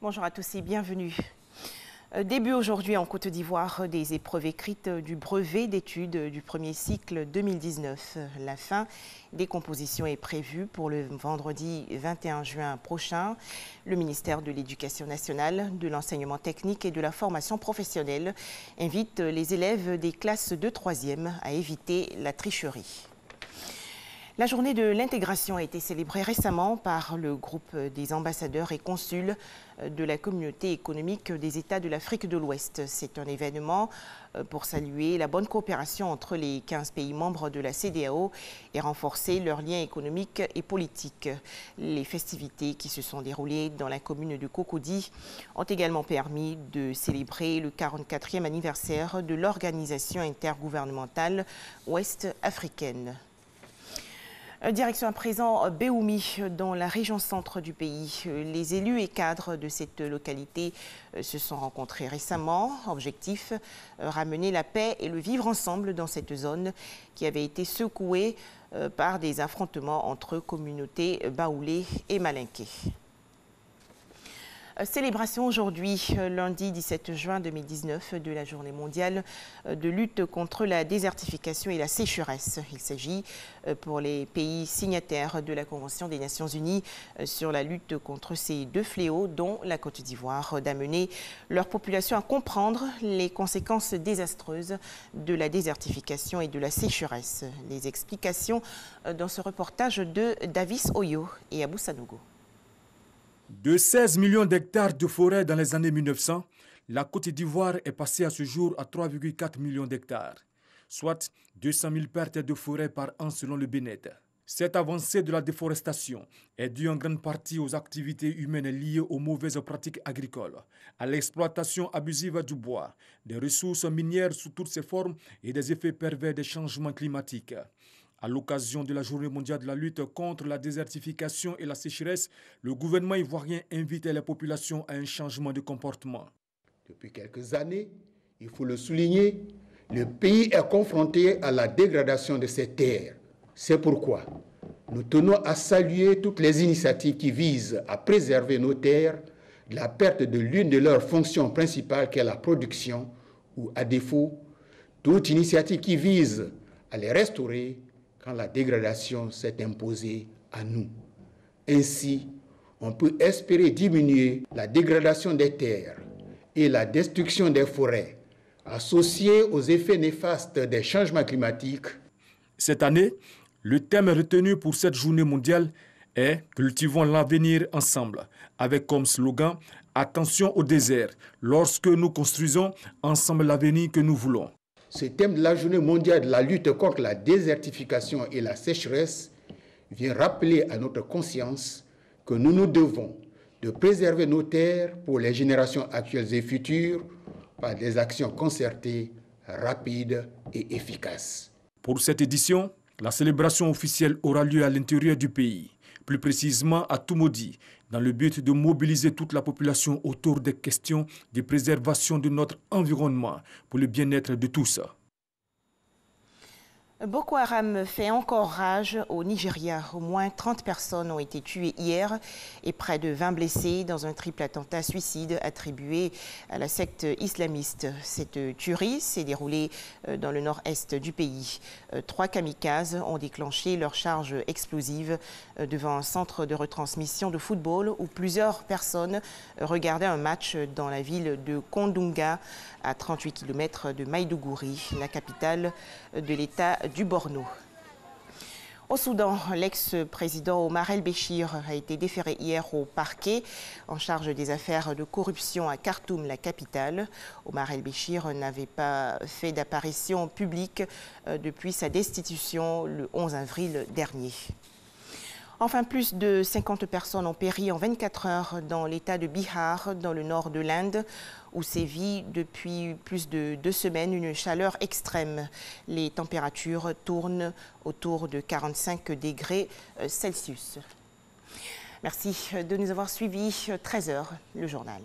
Bonjour à tous et bienvenue. Début aujourd'hui en Côte d'Ivoire des épreuves écrites du brevet d'études du premier cycle 2019. La fin des compositions est prévue pour le vendredi 21 juin prochain. Le ministère de l'Éducation nationale, de l'enseignement technique et de la formation professionnelle invite les élèves des classes de 3e à éviter la tricherie. La journée de l'intégration a été célébrée récemment par le groupe des ambassadeurs et consuls de la communauté économique des États de l'Afrique de l'Ouest. C'est un événement pour saluer la bonne coopération entre les 15 pays membres de la CEDEAO et renforcer leurs liens économiques et politiques. Les festivités qui se sont déroulées dans la commune de Cocody ont également permis de célébrer le 44e anniversaire de l'organisation intergouvernementale ouest-africaine. Direction à présent Béoumi, dans la région centre du pays. Les élus et cadres de cette localité se sont rencontrés récemment. Objectif, ramener la paix et le vivre ensemble dans cette zone qui avait été secouée par des affrontements entre communautés baoulées et malinquées. Célébration aujourd'hui, lundi 17 juin 2019, de la journée mondiale de lutte contre la désertification et la sécheresse. Il s'agit pour les pays signataires de la Convention des Nations Unies sur la lutte contre ces deux fléaux, dont la Côte d'Ivoire, d'amener leur population à comprendre les conséquences désastreuses de la désertification et de la sécheresse. Les explications dans ce reportage de Davis Oyo et Abou Sanogo. De 16 millions d'hectares de forêt dans les années 1900, la Côte d'Ivoire est passée à ce jour à 3,4 millions d'hectares, soit 200 000 pertes de forêt par an selon le BNED. Cette avancée de la déforestation est due en grande partie aux activités humaines liées aux mauvaises pratiques agricoles, à l'exploitation abusive du bois, des ressources minières sous toutes ses formes et des effets pervers des changements climatiques. À l'occasion de la Journée mondiale de la lutte contre la désertification et la sécheresse, le gouvernement ivoirien invite les populations à un changement de comportement. Depuis quelques années, il faut le souligner, le pays est confronté à la dégradation de ses terres. C'est pourquoi nous tenons à saluer toutes les initiatives qui visent à préserver nos terres de la perte de l'une de leurs fonctions principales qu'est la production, ou à défaut, toute initiative qui vise à les restaurer quand la dégradation s'est imposée à nous. Ainsi, on peut espérer diminuer la dégradation des terres et la destruction des forêts, associées aux effets néfastes des changements climatiques. Cette année, le thème retenu pour cette journée mondiale est « Cultivons l'avenir ensemble », avec comme slogan « Attention au désert, lorsque nous construisons ensemble l'avenir que nous voulons ». Ce thème de la Journée mondiale de la lutte contre la désertification et la sécheresse vient rappeler à notre conscience que nous nous devons de préserver nos terres pour les générations actuelles et futures par des actions concertées, rapides et efficaces. Pour cette édition, la célébration officielle aura lieu à l'intérieur du pays, plus précisément à Toumoudi, dans le but de mobiliser toute la population autour des questions de préservation de notre environnement pour le bien-être de tous. Boko Haram fait encore rage au Nigeria. Au moins 30 personnes ont été tuées hier et près de 20 blessés dans un triple attentat suicide attribué à la secte islamiste. Cette tuerie s'est déroulée dans le nord-est du pays. 3 kamikazes ont déclenché leur charge explosive devant un centre de retransmission de football où plusieurs personnes regardaient un match dans la ville de Kondunga, à 38 km de Maïdougouri, la capitale de l'État du Borno. Au Soudan, l'ex-président Omar el-Béchir a été déféré hier au parquet en charge des affaires de corruption à Khartoum, la capitale. Omar el-Béchir n'avait pas fait d'apparition publique depuis sa destitution le 11 avril dernier. Enfin, plus de 50 personnes ont péri en 24 heures dans l'état de Bihar, dans le nord de l'Inde, où sévit depuis plus de 2 semaines une chaleur extrême. Les températures tournent autour de 45 degrés Celsius. Merci de nous avoir suivis. 13 h, le journal.